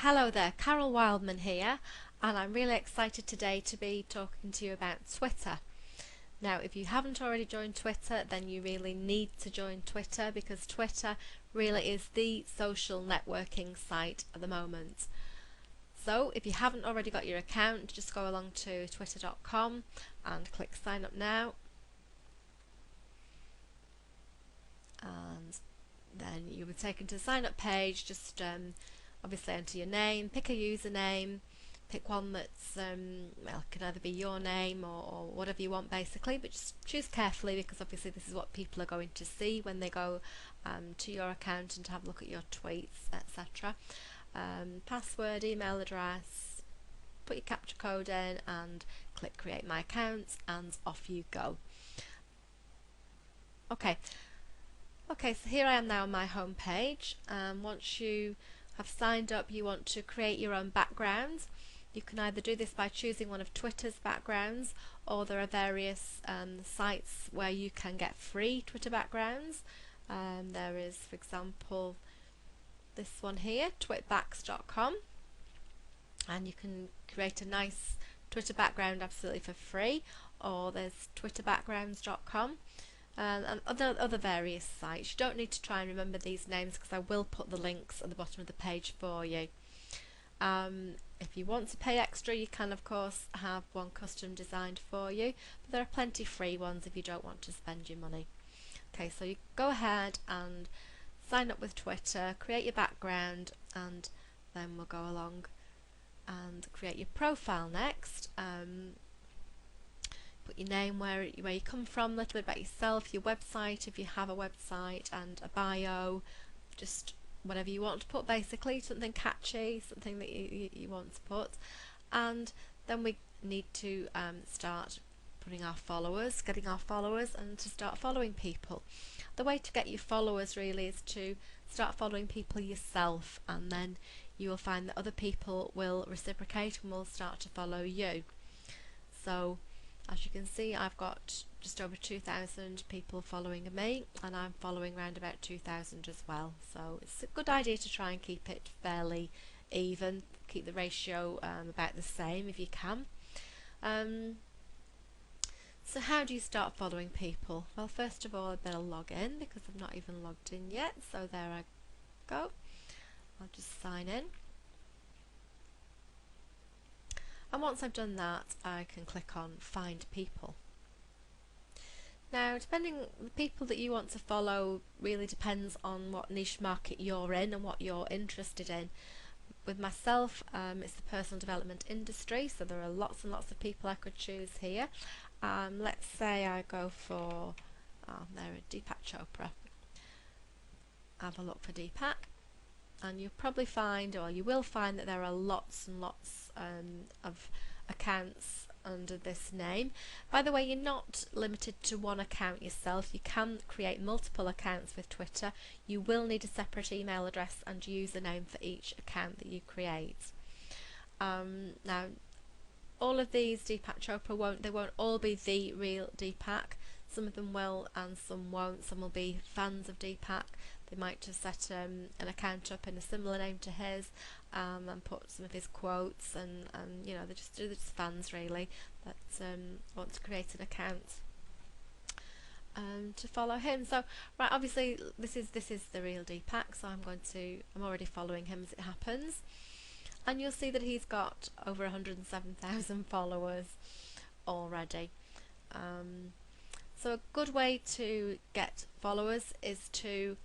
Hello there, Carol Wildman here, and I'm really excited today to be talking to you about Twitter. Now, if you haven't already joined Twitter, then you really need to join Twitter because Twitter really is the social networking site at the moment. So, if you haven't already got your account, just go along to twitter.com and click sign up now. And then you'll be taken to the sign up page. Just obviously enter your name, pick a username, pick one that's well, it can either be your name or whatever you want basically, but just choose carefully because obviously this is what people are going to see when they go to your account and to have a look at your tweets, etc. Password, email address, put your capture code in and click create my account and off you go. Okay, so here I am now on my home page. Once you have signed up, you want to create your own background. You can either do this by choosing one of Twitter's backgrounds, or there are various sites where you can get free Twitter backgrounds. There is, for example, this one here, twitbacks.com, and you can create a nice Twitter background absolutely for free, or there's twitterbackgrounds.com. And other various sites. You don't need to try and remember these names because I will put the links at the bottom of the page for you. If you want to pay extra, you can of course have one custom designed for you, but there are plenty free ones if you don't want to spend your money. Okay, so you go ahead and sign up with Twitter, create your background, and then we'll go along and create your profile next. Put your name, where you come from, a little bit about yourself, your website if you have a website, and a bio, just whatever you want to put basically, something catchy, something that you want to put. And then we need to start putting our followers, getting our followers, and to start following people. The way to get your followers really is to start following people yourself, and then you will find that other people will reciprocate and will start to follow you. So as you can see, I've got just over 2,000 people following me, and I'm following around about 2,000 as well. So it's a good idea to try and keep it fairly even, keep the ratio about the same if you can. So how do you start following people? Well, first of all, I better log in because I've not even logged in yet. So there I go. I'll just sign in. And once I've done that, I can click on Find People. Now, depending the people that you want to follow really depends on what niche market you're in and what you're interested in. With myself, it's the personal development industry, so there are lots and lots of people I could choose here. Let's say I go for Deepak Chopra. Have a look for Deepak. And you'll probably find, or you will find, that there are lots and lots of accounts under this name. By the way, you're not limited to one account yourself. You can create multiple accounts with Twitter. You will need a separate email address and username for each account that you create. Now, all of these Deepak Chopra they won't all be the real Deepak. Some of them will and some won't. Some will be fans of Deepak. They might just set an account up in a similar name to his and put some of his quotes, and you know, they're just fans really that want to create an account to follow him. So right, obviously this is the real Deepak, so I'm already following him as it happens, and you'll see that he's got over 107,000 followers already. So a good way to get followers is to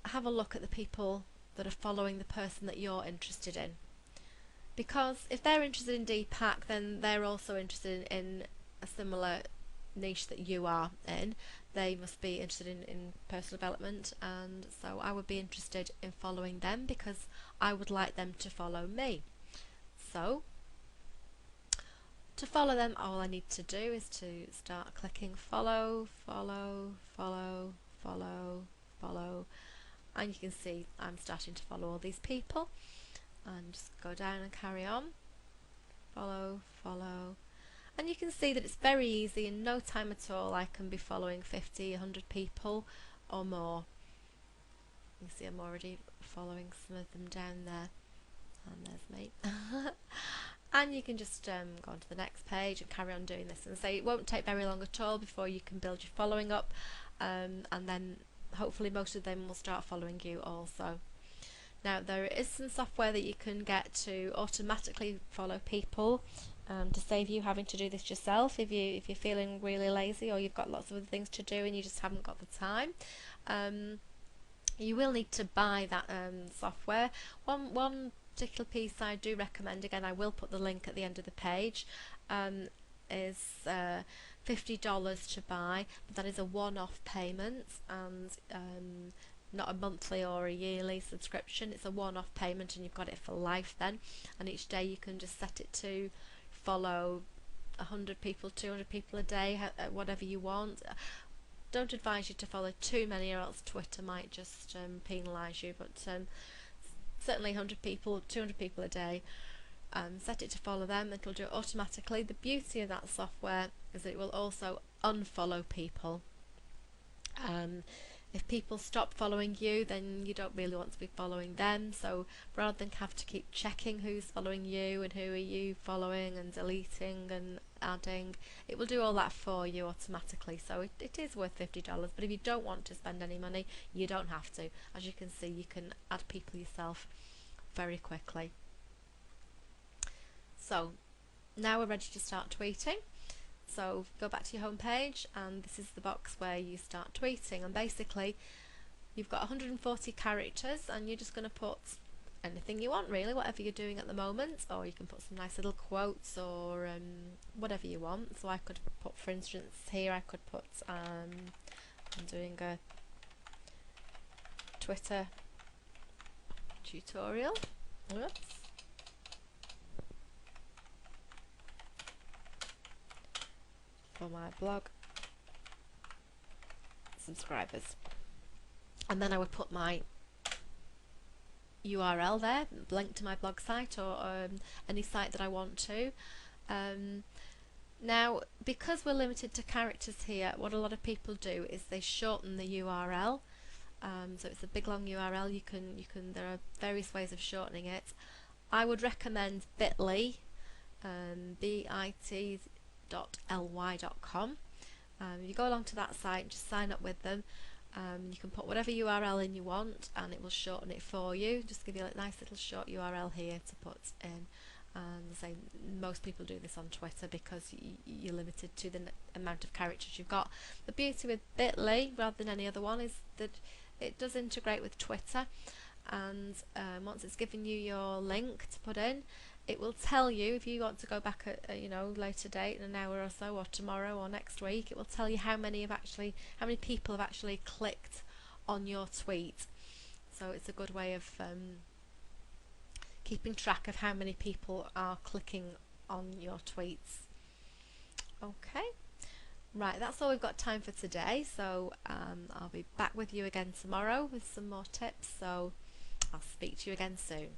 have a look at the people that are following the person that you're interested in, because if they're interested in Deepak, then they're also interested in a similar niche that you are in. They must be interested in personal development, and so I would be interested in following them because I would like them to follow me. So to follow them, all I need to do is to start clicking follow, follow, follow, follow, follow, and you can see I'm starting to follow all these people, and just go down and carry on, follow, follow, and you can see that it's very easy. In no time at all I can be following 50, 100 people or more. You see I'm already following some of them down there, and there's me. And you can just go on to the next page and carry on doing this, and say it won't take very long at all before you can build your following up, and then hopefully most of them will start following you also. Now there is some software that you can get to automatically follow people, to save you having to do this yourself if you're feeling really lazy, or you've got lots of other things to do and you just haven't got the time. You will need to buy that software. One particular piece I do recommend, again I will put the link at the end of the page, is $50 to buy, but that is a one-off payment, and not a monthly or a yearly subscription. It's a one-off payment and you've got it for life then, and each day you can just set it to follow 100 people, 200 people a day, whatever you want. Don't advise you to follow too many, or else Twitter might just penalise you, but certainly 100 people, 200 people a day. Set it to follow them, it'll do it automatically. The beauty of that software is that it will also unfollow people. If people stop following you, then you don't really want to be following them, so rather than have to keep checking who's following you and who are you following and deleting and adding, it will do all that for you automatically. So it is worth $50, but if you don't want to spend any money, you don't have to. As you can see, you can add people yourself very quickly. So now we're ready to start tweeting. So go back to your home page, and this is the box where you start tweeting, and basically you've got 140 characters, and you're just going to put anything you want, really, whatever you're doing at the moment, or you can put some nice little quotes, or whatever you want. So I could put, for instance, here I could put I'm doing a Twitter tutorial. Whoops. For my blog subscribers, and then I would put my URL there, link to my blog site, or any site that I want to. Now, because we're limited to characters here, what a lot of people do is they shorten the URL. So it's a big long URL. You can. There are various ways of shortening it. I would recommend Bitly, bit.ly.com. You go along to that site and just sign up with them. You can put whatever URL in you want, and it will shorten it for you. Just give you a nice little short URL here to put in. Say most people do this on Twitter because you're limited to the amount of characters you've got. The beauty with Bitly, rather than any other one, is that it does integrate with Twitter, and once it's given you your link to put in, it will tell you, if you want to go back at later date, in an hour or so, or tomorrow or next week, it will tell you how many people have actually clicked on your tweet. So it's a good way of keeping track of how many people are clicking on your tweets. Okay, right, that's all we've got time for today, so I'll be back with you again tomorrow with some more tips, so I'll speak to you again soon.